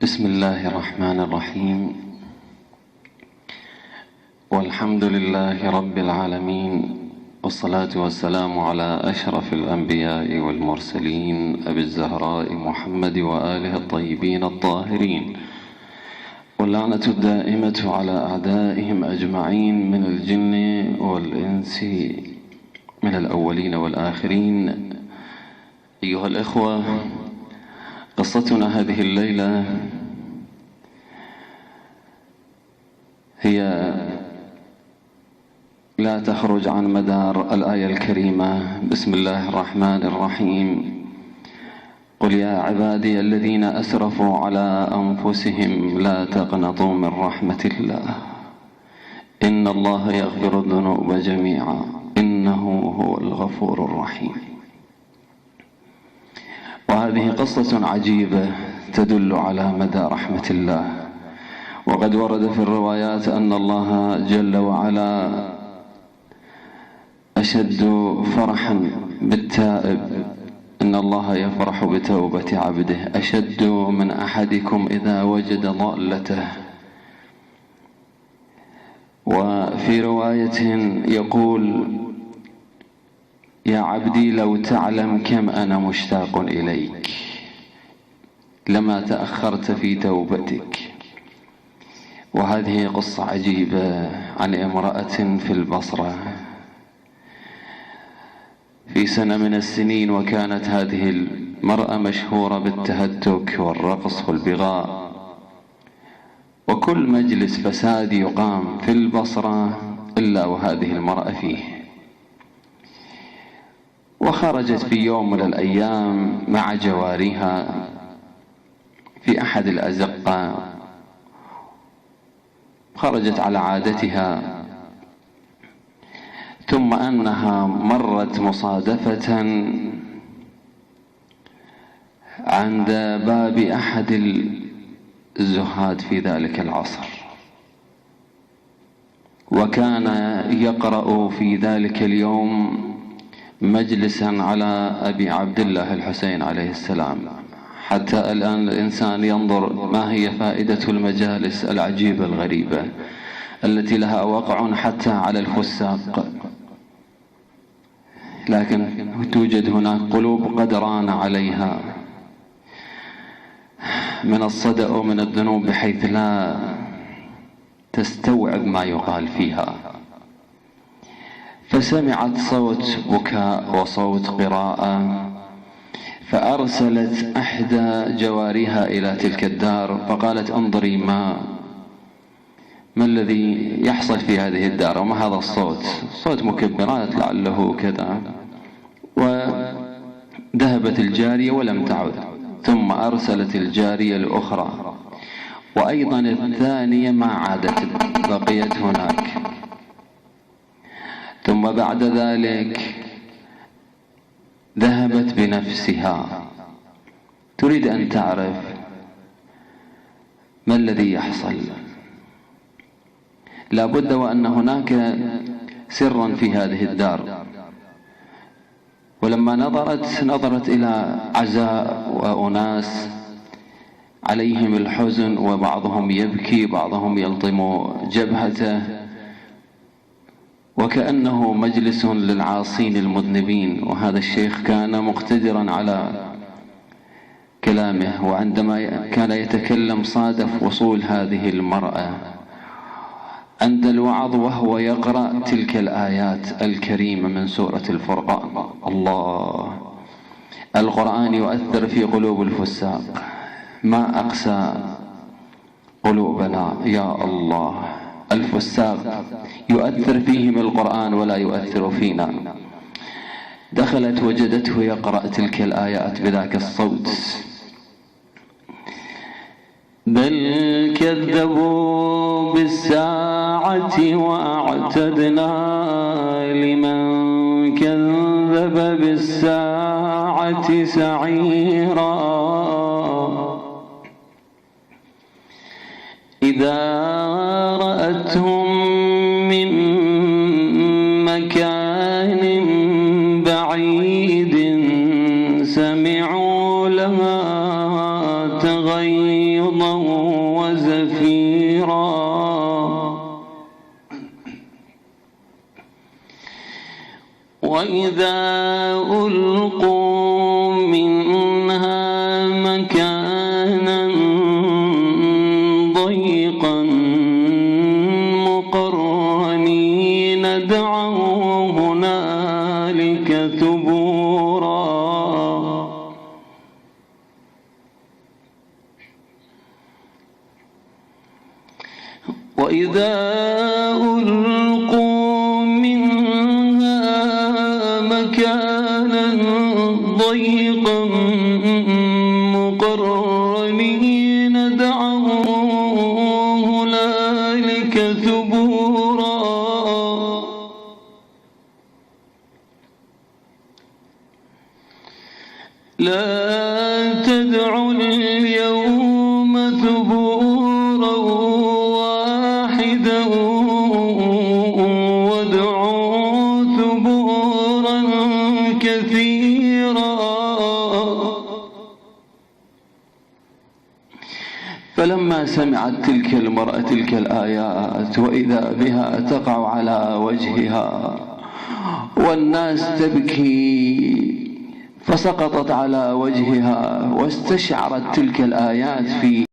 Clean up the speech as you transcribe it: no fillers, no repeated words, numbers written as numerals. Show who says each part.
Speaker 1: بسم الله الرحمن الرحيم، والحمد لله رب العالمين، والصلاة والسلام على أشرف الأنبياء والمرسلين أبي الزهراء محمد وآله الطيبين الطاهرين، واللعنة الدائمة على أعدائهم أجمعين من الجن والإنس من الأولين والآخرين. أيها الإخوة، قصتنا هذه الليلة هي لا تخرج عن مدار الآية الكريمة. بسم الله الرحمن الرحيم: قل يا عبادي الذين أسرفوا على أنفسهم لا تقنطوا من رحمة الله إن الله يغفر الذنوب جميعا إنه هو الغفور الرحيم. وهذه قصة عجيبة تدل على مدى رحمة الله. وقد ورد في الروايات أن الله جل وعلا أشد فرحا بالتائب، إن الله يفرح بتوبة عبده أشد من أحدكم إذا وجد ضالته. وفي رواية يقول: يا عبدي لو تعلم كم أنا مشتاق إليك لما تأخرت في توبتك. وهذه قصة عجيبة عن امرأة في البصرة في سنة من السنين، وكانت هذه المرأة مشهورة بالتهتك والرقص والبغاء، وكل مجلس فساد يقام في البصرة إلا وهذه المرأة فيه. وخرجت في يوم من الأيام مع جوارها في أحد الأزقة، خرجت على عادتها، ثم أنها مرت مصادفة عند باب أحد الزهاد في ذلك العصر، وكان يقرأ في ذلك اليوم مجلسا على أبي عبد الله الحسين عليه السلام. حتى الآن الإنسان ينظر ما هي فائدة المجالس العجيبة الغريبة التي لها وقع حتى على الفساق، لكن توجد هناك قلوب قد ران عليها من الصدأ ومن الذنوب بحيث لا تستوعب ما يقال فيها. فسمعت صوت بكاء وصوت قراءة، فأرسلت إحدى جوارها إلى تلك الدار فقالت: انظري ما الذي يحصل في هذه الدار، وما هذا الصوت؟ صوت مكبرات لعله كذا. وذهبت الجارية ولم تعد، ثم أرسلت الجارية الأخرى، وأيضا الثانية ما عادت، بقيت هناك. ثم بعد ذلك ذهبت بنفسها تريد أن تعرف ما الذي يحصل. لا بد وأن هناك سرا في هذه الدار. ولما نظرت إلى عزاء وأناس عليهم الحزن، وبعضهم يبكي بعضهم يلطم جبهته، وكأنه مجلس للعاصين المذنبين. وهذا الشيخ كان مقتدرا على كلامه، وعندما كان يتكلم صادف وصول هذه المرأة عند الوعظ وهو يقرأ تلك الآيات الكريمة من سورة الفرقان. الله، القرآن يؤثر في قلوب الفساق. ما أقسى قلوبنا يا الله، الفساق يؤثر فيهم القرآن ولا يؤثر فينا. دخلت وجدته يقرأ تلك الآيات بذاك الصوت: بل كذبوا بالساعة وأعتدنا لمن كذب بالساعة سعيرا إذا رأتهم من مكان بعيد سمعوا لها تغيظا وإذا ألقوا منها مكانا ضيقا مقرنين دعوا هنالك ثبورا وإذا ألقوا منها مكانا ضيقا مقرنين دعوا هنالك ثبورا لا تدعوا اليوم ثبورا واحدا وادعوا ثبورا كثيرا. فلما سمعت تلك المرأة تلك الآيات وإذا بها تقع على وجهها والناس تبكي، فسقطت على وجهها واستشعرت تلك الآيات في